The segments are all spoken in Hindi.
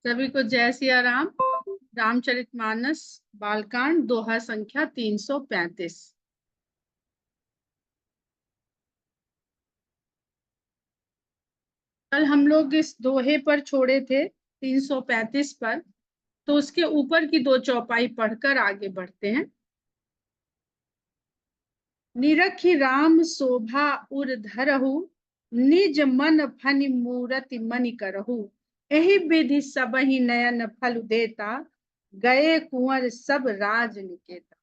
सभी को जय सिया राम। रामचरितमानस बालकांड दोहा संख्या 335। कल हम लोग इस दोहे पर छोड़े थे 335 पर, तो उसके ऊपर की दो चौपाई पढ़कर आगे बढ़ते हैं। निरखि राम शोभा उर धरहु, निज मन फनि मूरति मनि करहु। एहि विधि सबहि नयन फल देता, गए कुंवर सब राज निकेता।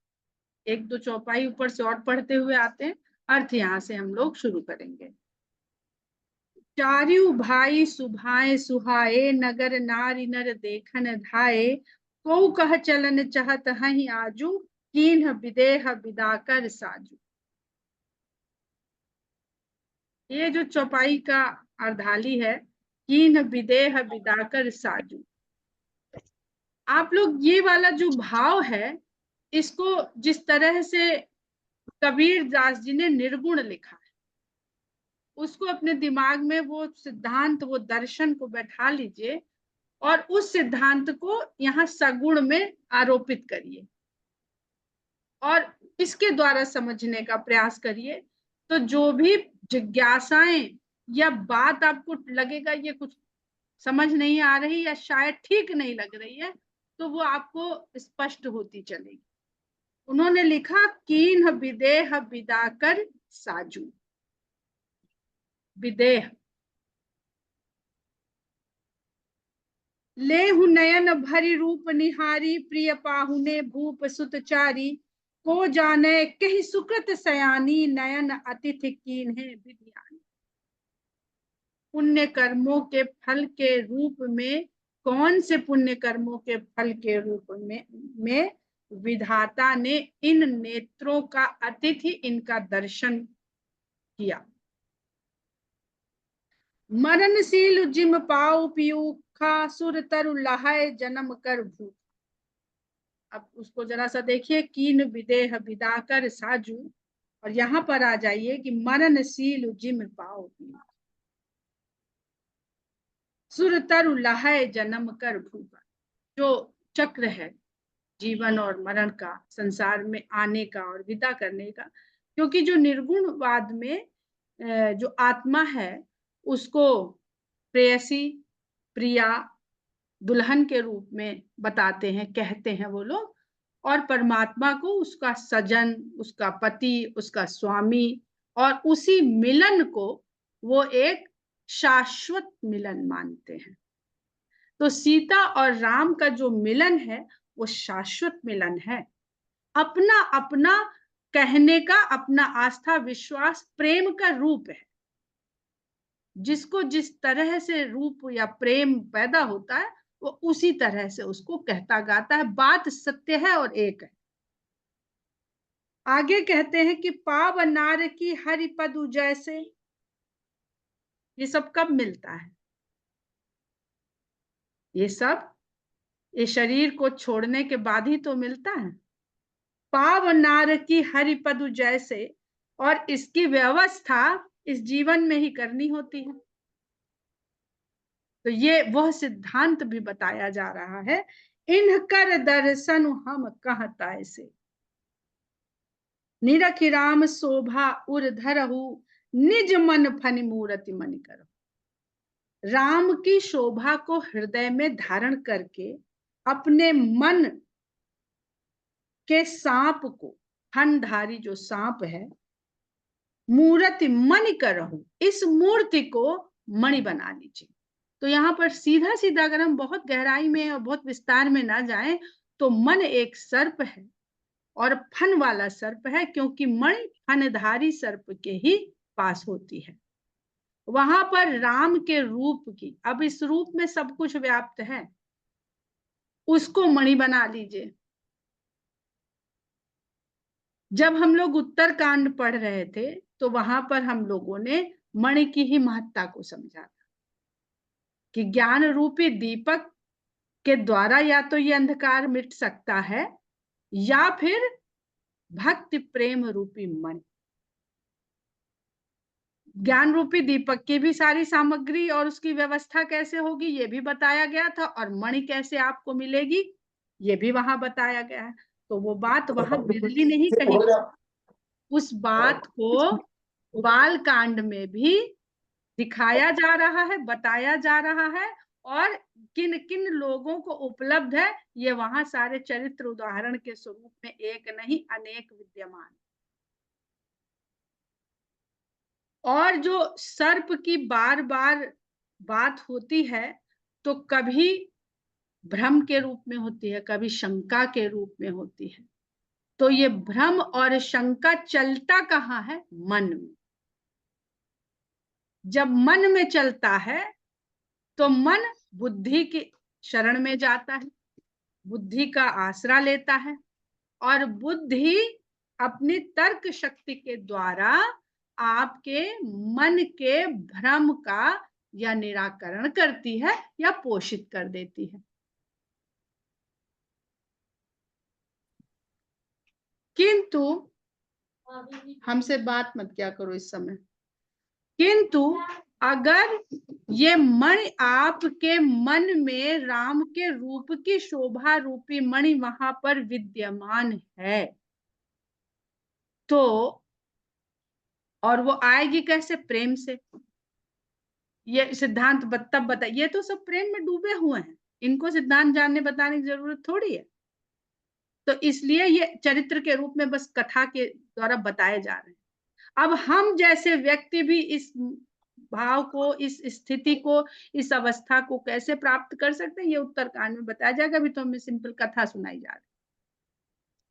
एक दो चौपाई ऊपर से और पढ़ते हुए आते हैं, अर्थ यहाँ से हम लोग शुरू करेंगे। चारियु भाई सुभाए सुहाए, नगर नारी नर देखन धाये। को कह चलन चाहत हहि आजू, कीन्ह विदेह विदाकर साजू। ये जो चौपाई का अर्धाली है, कीन्ह विदेह विदाकर साजू। आप लोग ये वाला जो भाव है, इसको जिस तरह से कबीर दास जी ने निर्गुण लिखा है, उसको अपने दिमाग में वो सिद्धांत, वो दर्शन को बैठा लीजिए और उस सिद्धांत को यहाँ सगुण में आरोपित करिए और इसके द्वारा समझने का प्रयास करिए। तो जो भी जिज्ञासाएं या बात आपको लगेगा ये कुछ समझ नहीं आ रही या शायद ठीक नहीं लग रही है, तो वो आपको स्पष्ट होती चलेगी। उन्होंने लिखा, कीन्ह विदेह विदाकर साजू। विदेह लेहु नयन भरि रूप निहारी, प्रिय पाहुने भूप सुतचारी। को जाने कहि सुकृत सयानी, नयन अतिथि कीन्हे विधियानी। पुण्य कर्मों के फल के रूप में, कौन से पुण्य कर्मों के फल के रूप में विधाता ने इन नेत्रों का अतिथि, इनका दर्शन किया। मरणशील जिम पाऊ पीयूखा, सुर तरु लहाय जन्म कर भूखा। अब उसको जरा सा देखिए, कीन विदेह विदाकर साजू, और यहाँ पर आ जाइए कि मरणशील जिम पाओ पीयूखा, सुर तरु लहाय जन्म कर भूखा। जो चक्र है जीवन और मरण का, संसार में आने का और विदा करने का, क्योंकि जो निर्गुणवाद में जो आत्मा है उसको प्रेयसी, प्रिया, दुल्हन के रूप में बताते हैं, कहते हैं वो लोग, और परमात्मा को उसका सजन, उसका पति, उसका स्वामी, और उसी मिलन को वो एक शाश्वत मिलन मानते हैं। तो सीता और राम का जो मिलन है वो शाश्वत मिलन है। अपना अपना कहने का, अपना आस्था विश्वास प्रेम का रूप है। जिसको जिस तरह से रूप या प्रेम पैदा होता है वो उसी तरह से उसको कहता गाता है। बात सत्य है और एक है। आगे कहते हैं कि पाव नार की हरि पदु जैसे। ये सब कब मिलता है? ये सब ये शरीर को छोड़ने के बाद ही तो मिलता है। पाव नार की हरि पदु जैसे, और इसकी व्यवस्था इस जीवन में ही करनी होती है। तो ये वह सिद्धांत भी बताया जा रहा है। इनकर दर्शन हम कहता ऐसे, निरखि राम शोभा उर धरहु, निज मन फनि मूरति मनि करहु। राम की शोभा को हृदय में धारण करके अपने मन के सांप को, फनधारी जो सांप है, मूरति मणि करहु, इस मूर्ति को मणि बना लीजिए। तो यहाँ पर सीधा सीधा अगर हम बहुत गहराई में और बहुत विस्तार में ना जाएं, तो मन एक सर्प है और फन वाला सर्प है, क्योंकि मणि फनधारी सर्प के ही पास होती है। वहां पर राम के रूप की, अब इस रूप में सब कुछ व्याप्त है, उसको मणि बना लीजिए। जब हम लोग उत्तर कांड पढ़ रहे थे तो वहां पर हम लोगों ने मणि की ही महत्ता को समझा था कि ज्ञान रूपी दीपक के द्वारा या तो ये अंधकार मिट सकता है, या फिर भक्ति प्रेम रूपी मणि। ज्ञान रूपी दीपक की भी सारी सामग्री और उसकी व्यवस्था कैसे होगी ये भी बताया गया था, और मणि कैसे आपको मिलेगी ये भी वहां बताया गया है। तो वो बात वहां बिरली नहीं कही, उस बात को बाल कांड में भी दिखाया जा रहा है, बताया जा रहा है, और किन किन लोगों को उपलब्ध है ये वहां सारे चरित्र उदाहरण के स्वरूप में एक नहीं अनेक विद्यमान। और जो सर्प की बार बार बात होती है तो कभी भ्रम के रूप में होती है, कभी शंका के रूप में होती है। तो ये भ्रम और शंका चलता कहाँ है? मन में। जब मन में चलता है तो मन बुद्धि की शरण में जाता है, बुद्धि का आसरा लेता है, और बुद्धि अपनी तर्क शक्ति के द्वारा आपके मन के भ्रम का या निराकरण करती है या पोषित कर देती है। किंतु हमसे बात मत क्या करो इस समय। किंतु अगर ये मणि आपके मन में राम के रूप की शोभा रूपी मणि वहां पर विद्यमान है तो, और वो आएगी कैसे? प्रेम से। ये सिद्धांत तब बता, ये तो सब प्रेम में डूबे हुए हैं, इनको सिद्धांत जानने बताने की जरूरत थोड़ी है। तो इसलिए ये चरित्र के रूप में बस कथा के द्वारा बताए जा रहे हैं। अब हम जैसे व्यक्ति भी इस भाव को, इस स्थिति को, इस अवस्था को कैसे प्राप्त कर सकते हैं ये उत्तरकांड में बताया जाएगा। अभी तो हमें सिंपल कथा सुनाई जा रही,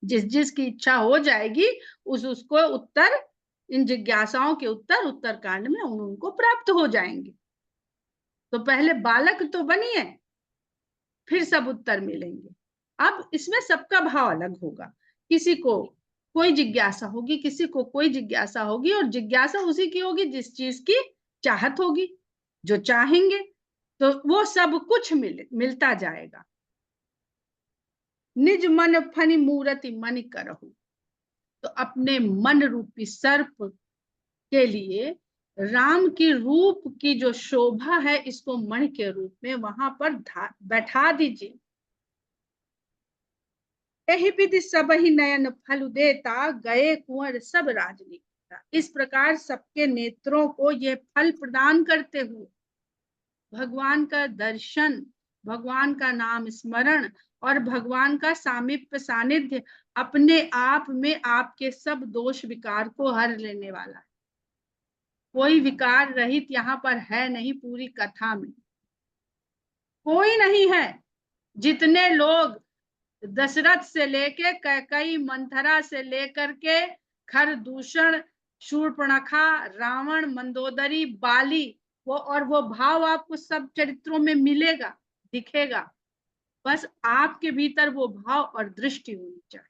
जिस जिस की इच्छा हो जाएगी उसको उत्तर, इन जिज्ञासाओं के उत्तर उत्तरकांड में उनको प्राप्त हो जाएंगे। तो पहले बालक तो बनिए, फिर सब उत्तर मिलेंगे। अब इसमें सबका भाव अलग होगा, किसी को कोई जिज्ञासा होगी, किसी को कोई जिज्ञासा होगी, और जिज्ञासा उसी की होगी जिस चीज की चाहत होगी। जो चाहेंगे तो वो सब कुछ मिलता जाएगा। निज मन फनि मूर्ति मन करहु, तो अपने मन रूपी सर्प के लिए राम की रूप की जो शोभा है इसको मणि के रूप में वहां पर बैठा दीजिए। यही विधि सब ही नयन फल देता, गए कुंवर सब राजनीति। इस प्रकार सबके नेत्रों को ये फल प्रदान करते हुए भगवान का दर्शन, भगवान का नाम स्मरण और भगवान का सामीप्य सानिध्य अपने आप में आपके सब दोष विकार को हर लेने वाला है। कोई विकार रहित यहाँ पर है नहीं, पूरी कथा में कोई नहीं है। जितने लोग दशरथ से लेके कैकई, मंथरा से लेकर के खरदूषण, शूर्पणखा, रावण, मंदोदरी, बाली, वो भाव आपको सब चरित्रों में मिलेगा, दिखेगा। बस आपके भीतर वो भाव और दृष्टि होनी चाहिए,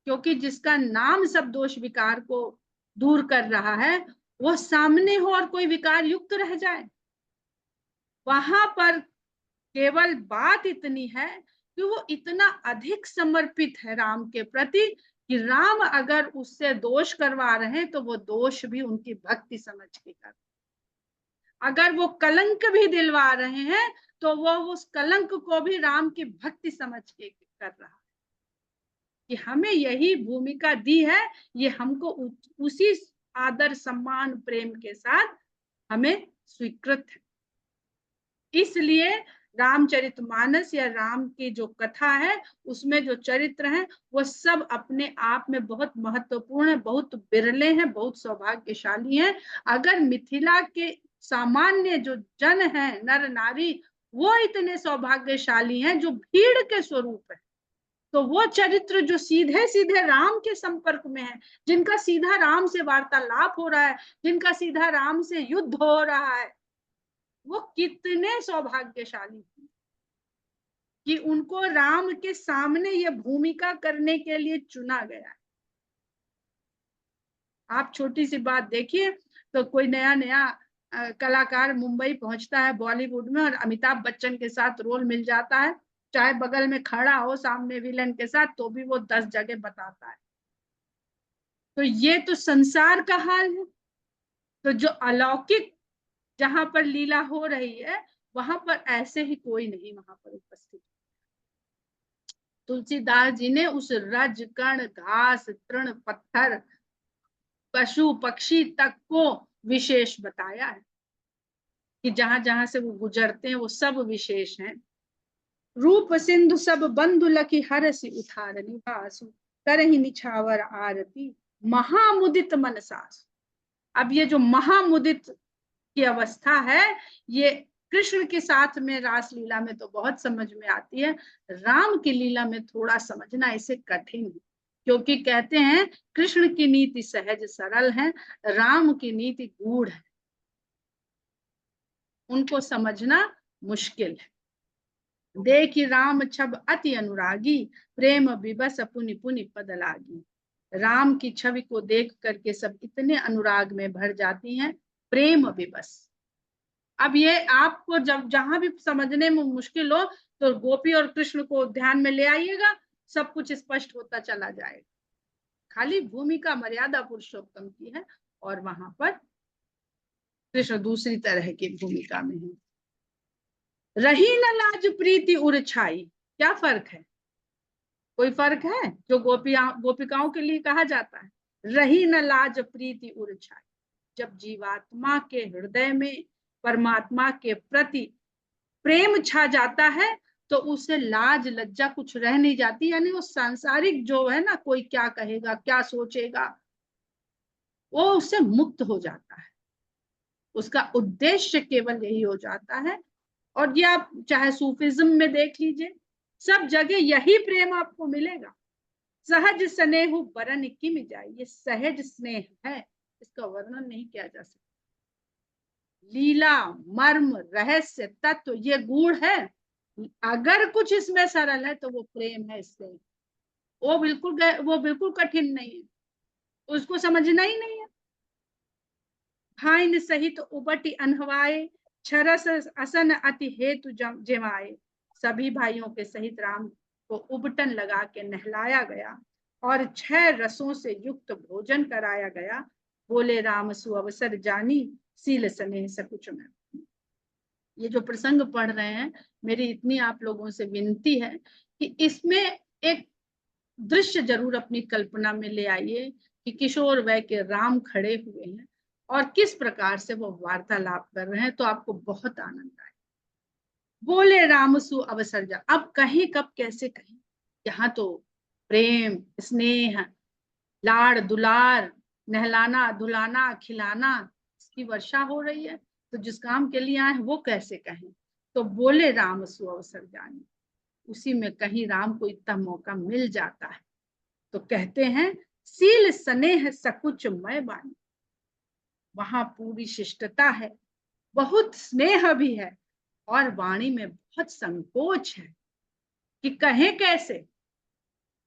क्योंकि जिसका नाम सब दोष विकार को दूर कर रहा है वो सामने हो और कोई विकार युक्त रह जाए। वहां पर केवल बात इतनी है कि वो इतना अधिक समर्पित है राम के प्रति कि राम अगर उससे दोष करवा रहे हैं तो वो दोष भी उनकी भक्ति समझ के कर, अगर वो कलंक भी दिलवा रहे हैं तो वो उस कलंक को भी राम की भक्ति समझ के कर रहा है कि हमें यही भूमिका दी है, ये हमको उसी आदर सम्मान प्रेम के साथ हमें स्वीकृत है। इसलिए रामचरितमानस या राम की जो कथा है उसमें जो चरित्र हैं वो सब अपने आप में बहुत महत्वपूर्ण है, बहुत बिरले हैं, बहुत सौभाग्यशाली हैं। अगर मिथिला के सामान्य जो जन है, नर नारी, वो इतने सौभाग्यशाली हैं जो भीड़ के स्वरूप है, तो वो चरित्र जो सीधे सीधे राम के संपर्क में है, जिनका सीधा राम से वार्तालाप हो रहा है, जिनका सीधा राम से युद्ध हो रहा है, वो कितने सौभाग्यशाली कि उनको राम के सामने ये भूमिका करने के लिए चुना गया है। आप छोटी सी बात देखिए, तो कोई नया नया कलाकार मुंबई पहुंचता है बॉलीवुड में और अमिताभ बच्चन के साथ रोल मिल जाता है, चाहे बगल में खड़ा हो सामने विलन के साथ तो भी वो 10 जगह बताता है। तो ये तो संसार का हाल है। तो जो अलौकिक जहां पर लीला हो रही है वहां पर ऐसे ही कोई नहीं वहां पर उपस्थित। तुलसीदास जी ने उस रज कण घास तृण पत्थर पशु पक्षी तक को विशेष बताया है कि जहां जहां से वो गुजरते हैं वो सब विशेष हैं। रूप सिंधु सब बंधु लखी हरसि उठार निवासु करहि निछावर आरती महामुदित मन सासु। अब ये जो महामुदित की अवस्था है ये कृष्ण के साथ में रास लीला में तो बहुत समझ में आती है, राम की लीला में थोड़ा समझना इसे कठिन है, क्योंकि कहते हैं कृष्ण की नीति सहज सरल है, राम की नीति गूढ़ है, उनको समझना मुश्किल है। देखि राम छब अति अनुरागी प्रेम विबस पुनि पुनि पद लागी। राम की छवि को देख करके सब इतने अनुराग में भर जाती हैं, प्रेम विबस। अब ये आपको जब जहां भी समझने में मुश्किल हो तो गोपी और कृष्ण को ध्यान में ले आइएगा, सब कुछ स्पष्ट होता चला जाएगा। खाली भूमिका मर्यादा पुरुषोत्तम की है और वहां पर कृष्ण दूसरी तरह की भूमिका में है। रही न लाज प्रीति उर छाई, क्या फर्क है? कोई फर्क है? जो गोपिकाओं के लिए कहा जाता है रही न लाज प्रीति उर छाई, जब जीवात्मा के हृदय में परमात्मा के प्रति प्रेम छा जाता है तो उसे लाज लज्जा कुछ रह नहीं जाती, यानी वो सांसारिक जो है ना, कोई क्या कहेगा क्या सोचेगा, वो उससे मुक्त हो जाता है। उसका उद्देश्य केवल यही हो जाता है। और ये आप चाहे सूफिज्म में देख लीजिए, सब जगह यही प्रेम आपको मिलेगा। सहज स्नेह बरन किम जाए, ये सहज स्नेह है, इसका वर्णन नहीं किया जा सकता। लीला मर्म रहस्य तत्व ये गूढ़ है, अगर कुछ इसमें सरल है तो वो प्रेम है। इससे वो बिल्कुल कठिन नहीं है, उसको समझना ही नहीं है। भाइन सहित उबटी अनहवाए छरस असन अति हेतु जेवाए। सभी भाइयों के सहित राम को उबटन लगा के नहलाया गया और 6 रसों से युक्त भोजन कराया गया। बोले राम सुअवसर जानी सील स्नेह सकुच में। ये जो प्रसंग पढ़ रहे हैं, मेरी इतनी आप लोगों से विनती है कि इसमें एक दृश्य जरूर अपनी कल्पना में ले आइए कि किशोर वय के राम खड़े हुए हैं और किस प्रकार से वो वार्तालाप कर रहे हैं, तो आपको बहुत आनंद आए। बोले राम सु अवसर जा, अब कहीं कब कैसे कहीं, यहाँ तो प्रेम स्नेह लाड़ दुलार नहलाना धुलाना खिलाना इसकी वर्षा हो रही है, तो जिस काम के लिए आए वो कैसे कहें। तो बोले राम सु अवसर जानी, उसी में कहीं राम को इतना मौका मिल जाता है तो कहते हैं सील स्नेह सकुच मय बानी, वहां पूरी शिष्टता है, बहुत स्नेह भी है और वाणी में बहुत संकोच है कि कहें कैसे।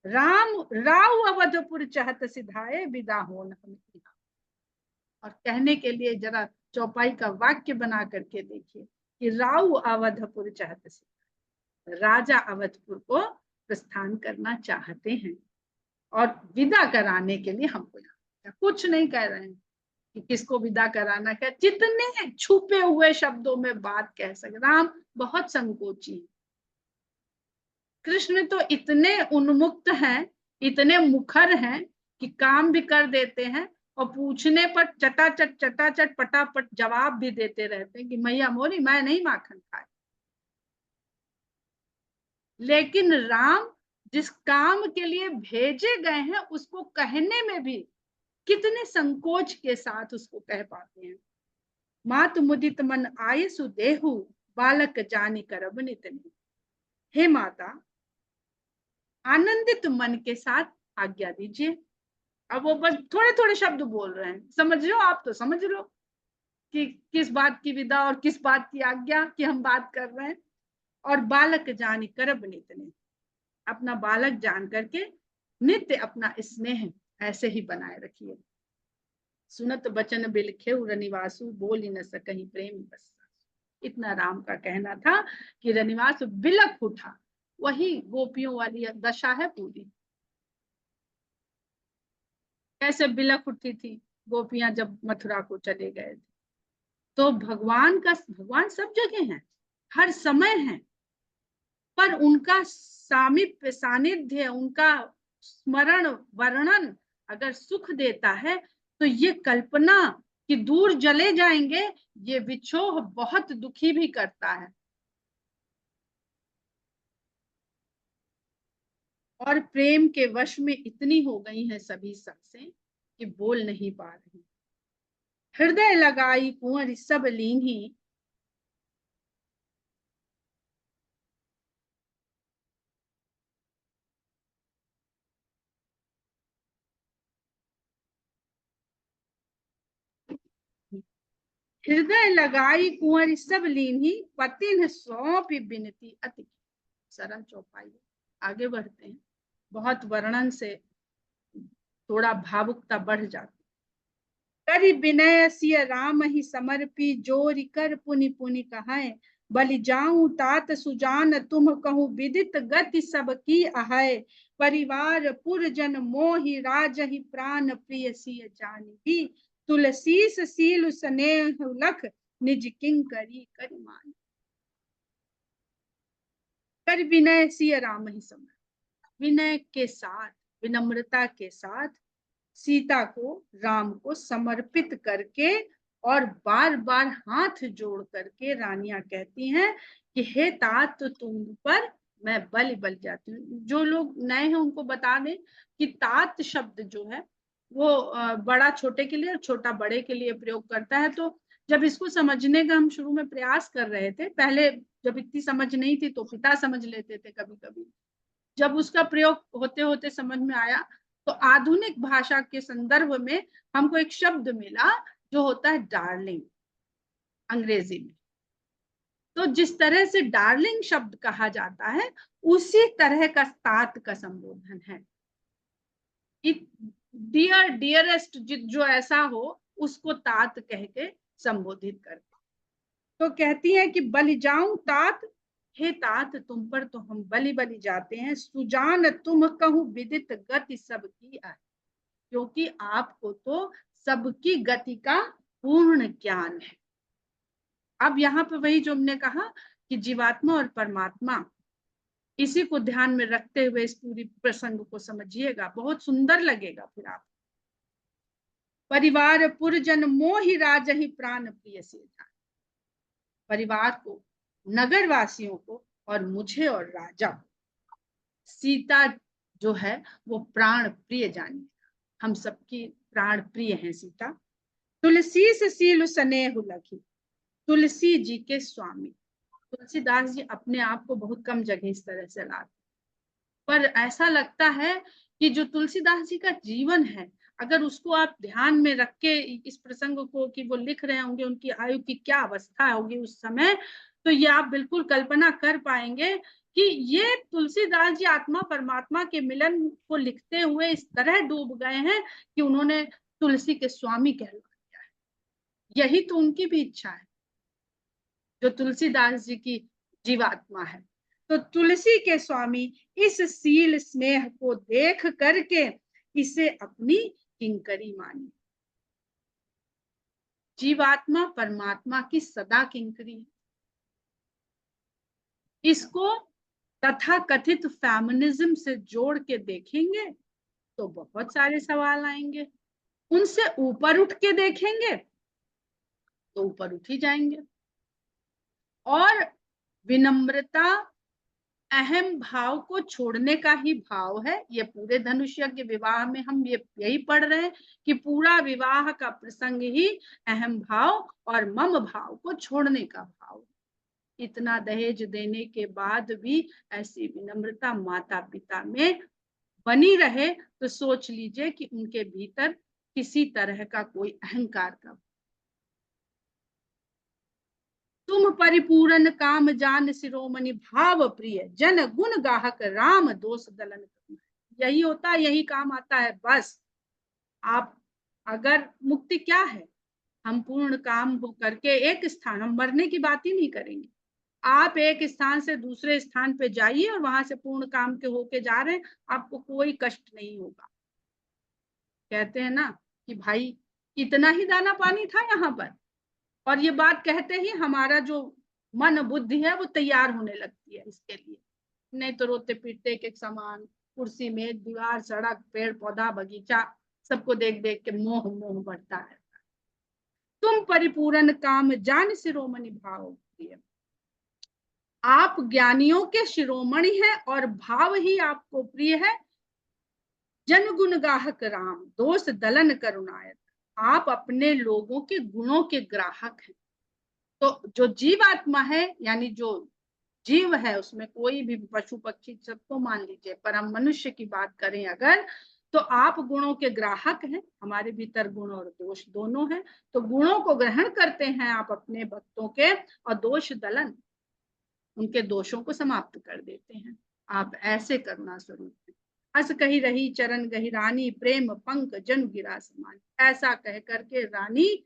राम राव अवधपुर चाहत सिधाए विदा हो न, और कहने के लिए जरा चौपाई का वाक्य बना करके देखिए कि राव अवधपुर चाहत सिधाए, राजा अवधपुर को प्रस्थान करना चाहते हैं और विदा कराने के लिए हमको यहाँ कुछ नहीं कह रहे हैं कि किसको विदा कराना है, जितने छुपे हुए शब्दों में बात कह सके। राम बहुत संकोची है, कृष्ण तो इतने उन्मुक्त हैं, इतने मुखर हैं कि काम भी कर देते हैं और पूछने पर चटाचट पटापट जवाब भी देते रहते हैं कि मैया मोरी मैं नहीं माखन खाए। लेकिन राम जिस काम के लिए भेजे गए हैं उसको कहने में भी कितने संकोच के साथ उसको कह पाते हैं। मात मुदित मन आये सुदेहु बालक जानी करब नितने, हे माता आनंदित मन के साथ आज्ञा दीजिए। अब वो बस थोड़े थोड़े शब्द बोल रहे हैं, समझ लो, आप तो समझ लो कि किस बात की विदा और किस बात की आज्ञा की हम बात कर रहे हैं। और बालक जानी करब नितने, अपना बालक जान करके नित्य अपना स्नेह ऐसे ही बनाए रखिए। सुनत बचन बिलखे रनिवासु बोल न सकहीं प्रेम बस, इतना राम का कहना था कि रनिवास बिलख उठा। वही गोपियों वाली दशा है पूरी। कैसे बिलख उठी थी, गोपियां जब मथुरा को चले गए थे। तो भगवान सब जगह है, हर समय है, पर उनका सामीप्य सानिध्य, उनका स्मरण वर्णन अगर सुख देता है तो ये कल्पना कि दूर चले जाएंगे, ये विछोह बहुत दुखी भी करता है। और प्रेम के वश में इतनी हो गई हैं सभी सांसें कि बोल नहीं पा रही। हृदय लगाई कुंवर सब लीन्ही। हृदय लगाई कुंवर सब लीन्ही, पतिन सौंपी बिनती अति। सरल चौपाई। आगे बढ़ते हैं, बहुत वर्णन से थोड़ा भावुकता बढ़ जाती। करि विनय सिय राम ही समर्पी, जोरि कर पुनि पुनि कहाय। बलि जाऊं तात सुजान तुम कहूँ, विदित गति सब की अहै। परिवार पुरजन मोहि राजहि, प्राण प्रिय सिय जानिबी। तुलसीस सील स्नेह लख, निज किंकरी करि मान। कर विनय सिय राम ही समर्पी, विनय के साथ, विनम्रता के साथ सीता को, राम को समर्पित करके और बार बार हाथ जोड़ करके रानियां कहती हैं कि हे तात, तुम पर मैं बल जाती हूँ। जो लोग नए हैं उनको बता दें कि तात शब्द जो है वो बड़ा छोटे के लिए और छोटा बड़े के लिए प्रयोग करता है। तो जब इसको समझने का हम शुरू में प्रयास कर रहे थे, पहले जब इतनी समझ नहीं थी तो पिता समझ लेते थे कभी कभी, जब उसका प्रयोग होते होते समझ में आया तो आधुनिक भाषा के संदर्भ में हमको एक शब्द मिला जो होता है डार्लिंग, अंग्रेजी में। तो जिस तरह से डार्लिंग शब्द कहा जाता है, उसी तरह का तात का संबोधन है। डियर, डियरेस्ट जो ऐसा हो उसको तात कह के संबोधित करते। तो कहती है कि बलि जाऊं तात, हे तात तुम पर तो हम बलि जाते हैं। सुजान तुम कहूँ, विदित गति सबकी है, क्योंकि आपको तो सबकी गति का पूर्ण ज्ञान है। अब यहाँ पे वही जो हमने कहा कि जीवात्मा और परमात्मा, इसी को ध्यान में रखते हुए इस पूरी प्रसंग को समझिएगा, बहुत सुंदर लगेगा फिर आप। परिवार पुरजन मोहि राजहि, प्राण प्रिय से जान। परिवार को, नगर वासियों को और मुझे और राजा को, सीता जो है वो प्राण प्रिय जानिए, हम सबकी प्राण प्रिय हैं सीता। तुलसी से सील स्नेह लखी, तुलसी जी के स्वामी। तुलसीदास जी अपने आप को बहुत कम जगह इस तरह से लाते, पर ऐसा लगता है कि जो तुलसीदास जी का जीवन है, अगर उसको आप ध्यान में रख के इस प्रसंग को, कि वो लिख रहे होंगे, उनकी आयु की क्या अवस्था होगी उस समय, तो ये आप बिल्कुल कल्पना कर पाएंगे कि ये तुलसीदास जी आत्मा परमात्मा के मिलन को लिखते हुए इस तरह डूब गए हैं कि उन्होंने तुलसी के स्वामी कहला दिया है। यही तो उनकी भी इच्छा है, जो तुलसीदास जी की जीवात्मा है। तो तुलसी के स्वामी इस सील स्नेह को देख करके इसे अपनी किंकरी मानी। जीवात्मा परमात्मा की सदा किंकरी है। इसको तथा कथित फेमिनिज्म से जोड़ के देखेंगे तो बहुत सारे सवाल आएंगे, उनसे ऊपर उठ के देखेंगे तो ऊपर उठ ही जाएंगे। और विनम्रता अहम भाव को छोड़ने का ही भाव है। ये पूरे धनुष यज्ञ विवाह में हम यही पढ़ रहे हैं कि पूरा विवाह का प्रसंग ही अहम भाव और मम भाव को छोड़ने का भाव। इतना दहेज देने के बाद भी ऐसी विनम्रता माता पिता में बनी रहे तो सोच लीजिए कि उनके भीतर किसी तरह का कोई अहंकार का। तुम परिपूर्ण काम जान शिरोमणि, भाव प्रिय जन गुण गाहक, राम दोष दलन। यही होता है, यही काम आता है बस। आप अगर मुक्ति क्या है, हम पूर्ण काम हो करके एक स्थान, हम मरने की बात ही नहीं करेंगे, आप एक स्थान से दूसरे स्थान पे जाइए और वहां से पूर्ण काम के होके जा रहे हैं, आपको कोई कष्ट नहीं होगा। कहते हैं ना कि भाई इतना ही दाना पानी था यहाँ पर। और ये बात कहते ही हमारा जो मन बुद्धि है वो तैयार होने लगती है इसके लिए। नहीं तो रोते पीटते एक एक सामान, कुर्सी मेज दीवार सड़क पेड़ पौधा बगीचा, सबको देख देख के मोह मोह बढ़ता है। तुम परिपूर्ण काम जान शिरोमणि भाव प्रिय। आप ज्ञानियों के शिरोमणि हैं और भाव ही आपको प्रिय है। जन गुण गाहक राम दोष दलन करुणायत। आप अपने लोगों के गुणों के ग्राहक हैं। तो जो जीवात्मा है यानी जो जीव है, उसमें कोई भी पशु पक्षी सबको मान लीजिए, पर हम मनुष्य की बात करें अगर, तो आप गुणों के ग्राहक हैं। हमारे भीतर गुण और दोष दोनों हैं, तो गुणों को ग्रहण करते हैं आप अपने भक्तों के, और दोष दलन, उनके दोषों को समाप्त कर देते हैं। आप ऐसे करुणा स्वरूप हैं। हस कही रही चरण गही रानी प्रेम पंक जन गिरा समान। ऐसा कह करके रानी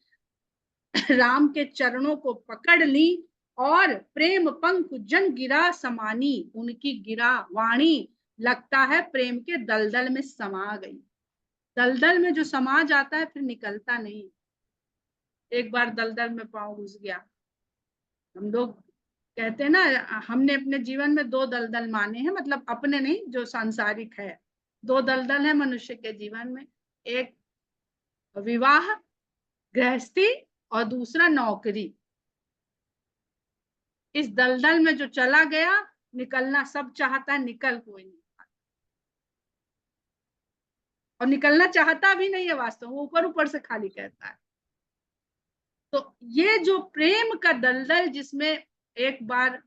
राम के चरणों को पकड़ ली और प्रेम पंख जन गिरा समानी, उनकी गिरा वाणी लगता है प्रेम के दलदल में समा गई। दलदल में जो समा जाता है फिर निकलता नहीं। एक बार दलदल में पांव घुस गया, हम लोग कहते हैं ना, हमने अपने जीवन में दो दलदल माने हैं, मतलब अपने नहीं, जो सांसारिक है। दो दलदल है मनुष्य के जीवन में, एक विवाह गृहस्थी और दूसरा नौकरी। इस दलदल में जो चला गया, निकलना सब चाहता है, निकल कोई नहीं पाता, और निकलना चाहता भी नहीं है वास्तव, वो ऊपर ऊपर से खाली कहता है। तो ये जो प्रेम का दलदल, जिसमें एक बार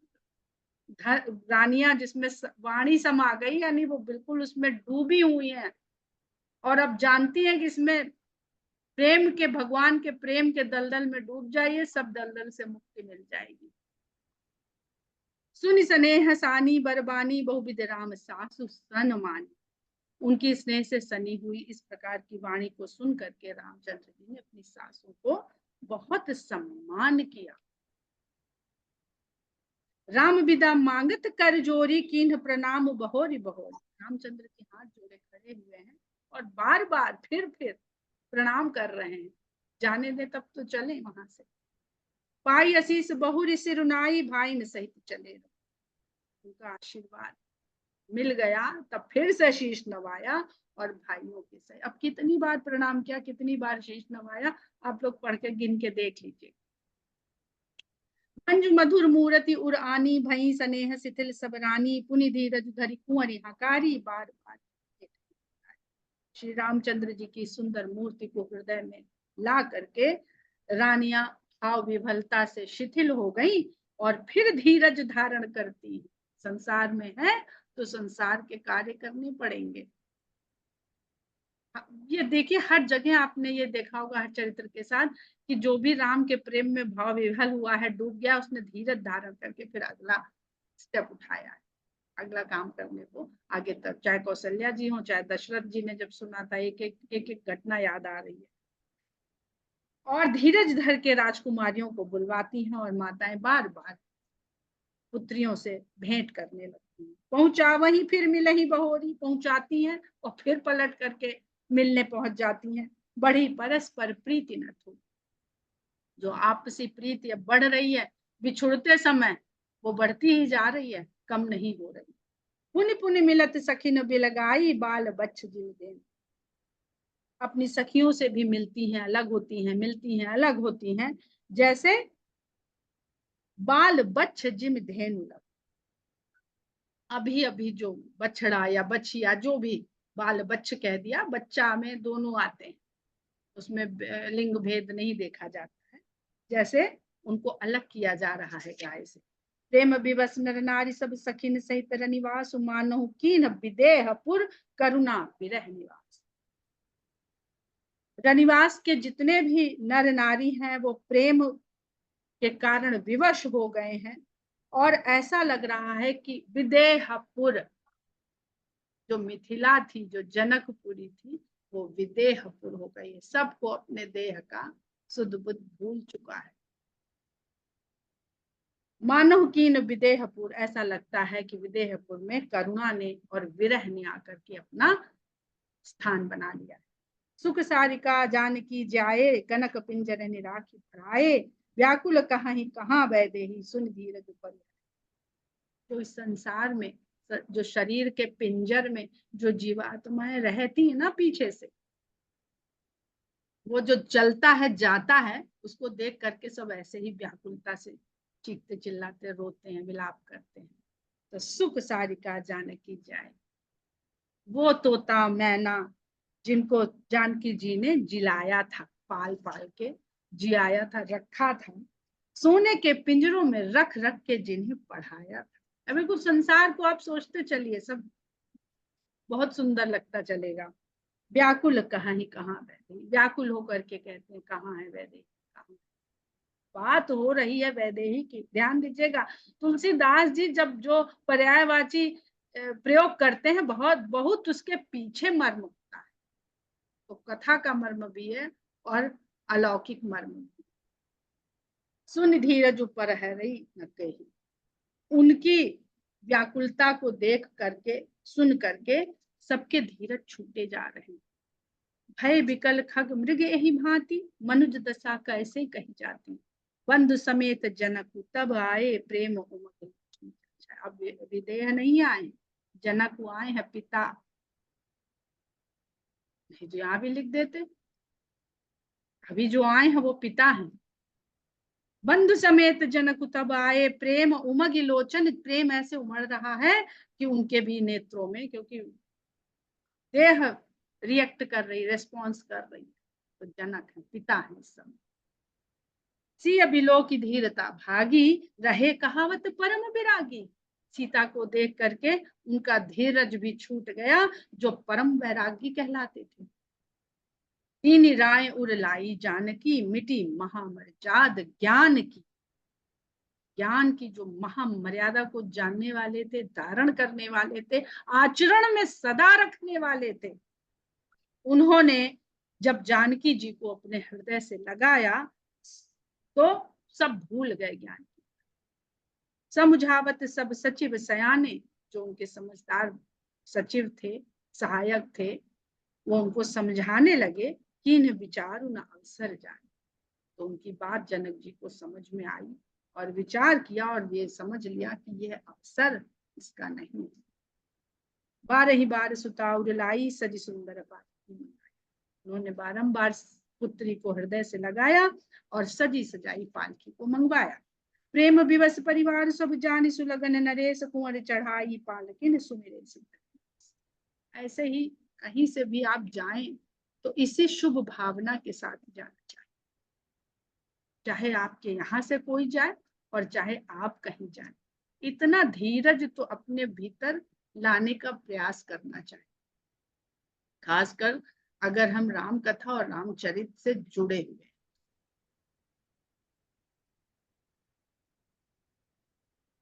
रानियां जिसमें वाणी समा गई, यानी वो बिल्कुल उसमें डूबी हुई हैं, और अब जानती हैं कि इसमें प्रेम के, भगवान के प्रेम के दलदल में डूब जाइए, सब दलदल से मुक्ति मिल जाएगी। सुनि स्नेह सानी बरबानी बहुविध राम सासु सन मानी। उनकी स्नेह से सनी हुई इस प्रकार की वाणी को सुन करके रामचंद्र जी ने अपनी सासू को बहुत सम्मान किया। राम विदा मांगत कर जोरी कीन्ह प्रणाम बहोरी बहोरी। रामचंद्र जी हाथ जोड़े खड़े हुए हैं और बार बार फिर प्रणाम कर रहे हैं। जाने दे तब तो चले वहां से। पाई असीस बहुरी सिरुनाई भाई न सहित चले। उनका आशीर्वाद मिल गया, तब फिर से शीश नवाया और भाइयों के सही। अब कितनी बार प्रणाम किया, कितनी बार शीश नवाया, आप लोग पढ़ के गिन के देख लीजिए। मंजु मधुर मूर्ति उरानी भई स्नेह शिथिल सबरानी पुनि धीरज धरि कुंवरी हकारी बार बार। श्री रामचंद्र जी की सुंदर मूर्ति को हृदय में ला करके रानियां भाव विभलता से शिथिल हो गई और फिर धीरज धारण करती। संसार में है तो संसार के कार्य करने पड़ेंगे। ये देखिए, हर जगह आपने ये देखा होगा, हर चरित्र के साथ, कि जो भी राम के प्रेम में भाव विह्वल हुआ है, डूब गया, उसने धीरज धारण करके फिर अगला स्टेप उठाया है, अगला काम करने को आगे तक। चाहे कौशल्या जी हो, चाहे दशरथ जी ने जब सुना था, एक एक घटना याद आ रही है। और धीरज धर के राजकुमारियों को बुलवाती हैं और माताएं बार बार पुत्रियों से भेंट करने लगती हैं। पहुंचा वहीं फिर मिले ही बहोरी, पहुंचाती हैं और फिर पलट करके मिलने पहुंच जाती हैं। बड़ी परस्पर प्रीति न थी। जो आपसी प्रीति अब बढ़ रही है, बिछुड़ते समय वो बढ़ती ही जा रही है, कम नहीं हो रही। पुनि पुनि मिलत सखी बिलगाई बाल बच्छ जिन देन। अपनी सखियों से भी मिलती हैं, अलग होती हैं, मिलती हैं, अलग होती हैं, जैसे बाल बच्छ जिम धेनु लग। अभी अभी जो बछड़ा या बछिया, जो भी, बाल बच्छ कह दिया, बच्चा में दोनों आते हैं, उसमें लिंग भेद नहीं देखा जाता है, जैसे उनको अलग किया जा रहा है गाय से। प्रेम विवश नर नारी सब सखिन सहित रनिवास मानहु कीन विदेहपुर करुणा विरह निवास। रनिवास के जितने भी नर नारी हैं वो प्रेम के कारण विवश हो गए हैं, और ऐसा लग रहा है कि विदेहपुर, जो मिथिला थी, जो जनकपुरी थी, वो विदेहपुर हो गई है। सबको अपने देह का सुध बुद्ध भूल चुका है। मानव कीन विदेहपुर, ऐसा लगता है कि विदेहपुर में करुणा ने और विरह ने आकर के अपना स्थान बना लिया है। सुख सारिका जानकी जाए, कनक पिंजर राखी पराए, व्याकुल कहाही कहाँ वैदेही, सुन धीरज पर। जो इस संसार में, जो शरीर के पिंजर में जो जीवात्माएं रहती है ना पीछे से, वो जो चलता है जाता है, उसको देख करके सब ऐसे ही व्याकुलता से चीखते चिल्लाते रोते हैं, विलाप करते हैं। तो सुख सारिका जानकी जाए, वो तोता मैना जिनको जानकी जी ने जिलाया था, पाल पाल के जियाया था, रखा था, सोने के पिंजरों में रख रख के जिन्हें पढ़ाया था। अभी कुछ संसार को आप सोचते चलिए, सब बहुत सुंदर लगता चलेगा। व्याकुल कहाँ ही कहाँ वैदेही, व्याकुल होकर के कहते हैं कहाँ है वैदेही, कहाँ। बात हो रही है वैदेही की, ध्यान दीजिएगा। तुलसीदास जी जब जो पर्यायवाची प्रयोग करते हैं, बहुत बहुत उसके पीछे मर्म होता है। तो कथा का मर्म भी है और अलौकिक मर्म भी। सुन धीरज ऊपर है रही न कही, उनकी व्याकुलता को देख करके, सुन करके सबके धीरज छूटे जा रहे हैं। भय विकल खग मृग यही भांति, मनुज दशा कैसे कही जाती, बंधु समेत जनक तब आए, प्रेम उमग। अब विदेह नहीं आए, जनक आए हैं पिता, जो यहाँ भी लिख देते, अभी जो आए हैं वो पिता हैं। बंधु समेत जनक तब आए, प्रेम उमग लोचन, प्रेम ऐसे उमड़ रहा है कि उनके भी नेत्रों में, क्योंकि देह रिएक्ट कर रही, रेस्पॉन्स कर रही, तो जनक है, पिता है इस समय। सिय बिलो की धीरता भागी, रहे कहावत परम विरागी, सीता को देख करके उनका धीरज भी छूट गया, जो परम वैरागी कहलाते थे। तीन राय उर लाई जानकी, मिटी महामर्याद ज्ञान की, ज्ञान की जो महामर्यादा को जानने वाले थे, धारण करने वाले थे, आचरण में सदा रखने वाले थे। उन्होंने जब जानकी जी को अपने हृदय से लगाया तो सब भूल गए ज्ञान की। समझावत सब सचिव सयाने, जो उनके समझदार सचिव थे, सहायक थे, वो उनको समझाने लगे कि इन विचारों न अवसर जाने। तो उनकी बात जनक जी को समझ में आई और विचार किया और ये समझ लिया कि यह अवसर इसका नहीं है। बार ही बार सुताउर लाई, सजी सुंदर पालकी। उन्होंने बारंबार पुत्री को हृदय से लगाया और सजी सजाई पालकी को मंगवाया। प्रेम विवश परिवार सब जान, सुलगन नरेश कुंवर चढ़ाई, पालकिन सुमिरे सिद्ध। ऐसे ही कहीं से भी आप जाएं तो इसी शुभ भावना के साथ जाना चाहिए, चाहे आपके यहाँ से कोई जाए और चाहे आप कहीं जाए। इतना धीरज तो अपने भीतर लाने का प्रयास करना चाहिए, खासकर अगर हम राम कथा और रामचरित से जुड़े हुए।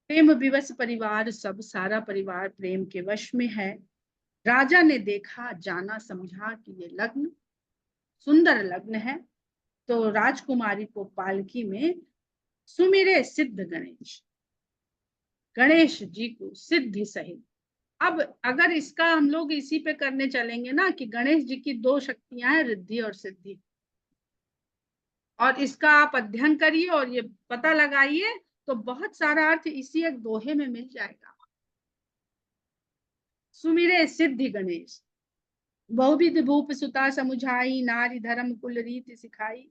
प्रेम विवश परिवार सब, सारा परिवार प्रेम के वश में है। राजा ने देखा जाना समझा कि ये लग्न सुंदर लग्न है, तो राजकुमारी को पालकी में सुमिरे सिद्ध गणेश, गणेश जी को सिद्धि सहित। अब अगर इसका हम लोग इसी पे करने चलेंगे ना कि गणेश जी की दो शक्तियां हैं, रिद्धि और सिद्धि, और इसका आप अध्ययन करिए और ये पता लगाइए तो बहुत सारा अर्थ इसी एक दोहे में मिल जाएगा। सुमिरे सिद्धि गणेश, बहुविध भूप सुता समुझाई, नारी धर्म कुल रीति सिखाई।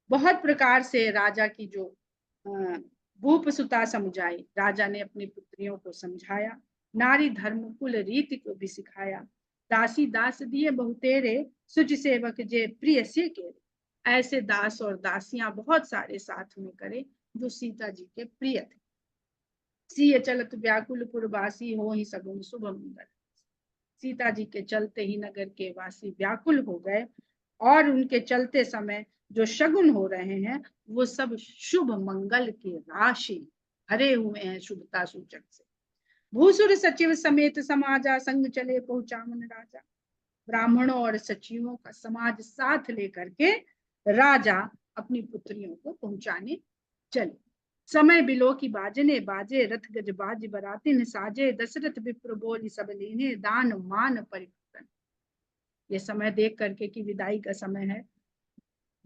बहुत प्रकार से राजा की जो भूप सुता समुझाई, राजा ने अपनी पुत्रियों को समझाया, नारी धर्म कुल रीति को भी सिखाया। दासी दास दिए बहुतेरे, सुच सेवक जे प्रिय से के। ऐसे दास और दासियां बहुत सारे साथ में करे जो सीता जी के प्रिय थे। सिय चलत व्याकुल पुरवासी, हो ही सगुन शुभ मंगल। सीता जी के चलते ही नगर के वासी व्याकुल हो गए और उनके चलते समय जो शगुन हो रहे हैं वो सब शुभ मंगल की राशि भरे हुए हैं, शुभता सूचक से। भूसुर सचिव समेत समाजा, संग चले पहुंचा मन राजा। ब्राह्मणों और सचिवों का समाज साथ लेकर के राजा अपनी पुत्रियों को पहुंचाने चले। समय बिलो की बाजने बाजे, रथ गज बाज बरातिन साजे। दशरथ विप्र बोली सब लीने, दान मान परिवर्तन। ये समय देख करके कि विदाई का समय है,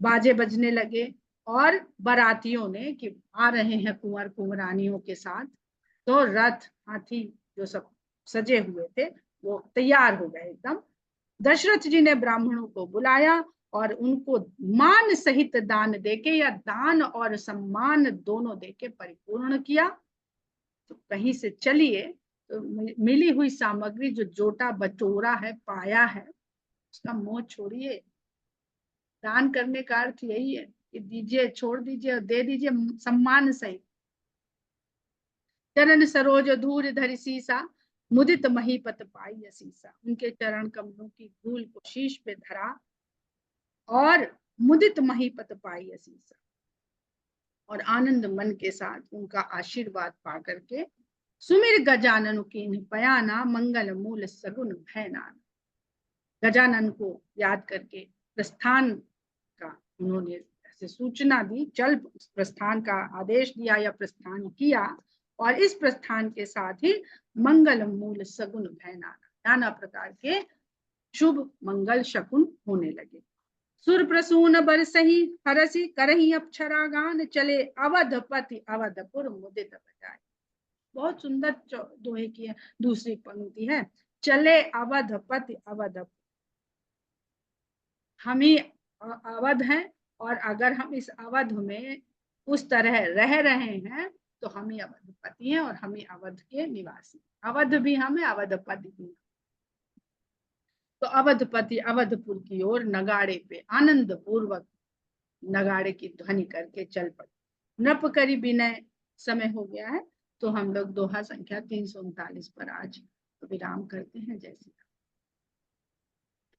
बाजे बजने लगे और बारातियों ने कि आ रहे हैं कुंवर कुंवरानियों के साथ, तो रथ हाथी जो सब सजे हुए थे वो तैयार हो गए एकदम। दशरथ जी ने ब्राह्मणों को बुलाया और उनको मान सहित दान देके या दान और सम्मान दोनों देके परिपूर्ण किया। तो कहीं से चलिए तो मिली हुई सामग्री जो जोटा बटोरा है, पाया है, उसका मोह छोड़िए। दान करने का अर्थ यही है कि दीजिए, छोड़ दीजिए और दे दीजिए सम्मान सहित। चरण सरोज धूल धरि सीसा, मुदित महीपत पाई असीसा। उनके चरण कमलों की धूल को शीश पे धरा और मुदित महीपत पाई असीसा, और आनंद मन के साथ उनका आशीर्वाद पा करके सुमिर गजानन कीन्ह पयाना, मंगल मूल सगुन भयनाना। गजानन को याद करके प्रस्थान का उन्होंने ऐसे सूचना दी, चल प्रस्थान का आदेश दिया या प्रस्थान किया, और इस प्रस्थान के साथ ही मंगल मूल सगुन भयनाना, नाना प्रकार के शुभ मंगल शकुन होने लगे। सुर प्रसून बरसही हरसी करही अप्सरा गान, चले अवधपति अवधपुर मुदित बजाय। बहुत सुंदर दोहे की है दूसरी पंक्ति है, चले अवधपति अवधपुर। हम ही अवध हैं, और अगर हम इस अवध में उस तरह रह रहे हैं तो हम ही अवधपति हैं और हम ही अवध के निवासी। अवध भी हमें, अवधपति भी। तो अवधपति अवधपुर की ओर नगाड़े पे आनंद पूर्वक नगाड़े की ध्वनि करके चल पड़े। नृप करी विनय, समय हो गया है, तो हम लोग दोहा संख्या 339 पर आज विराम करते हैं। जैसे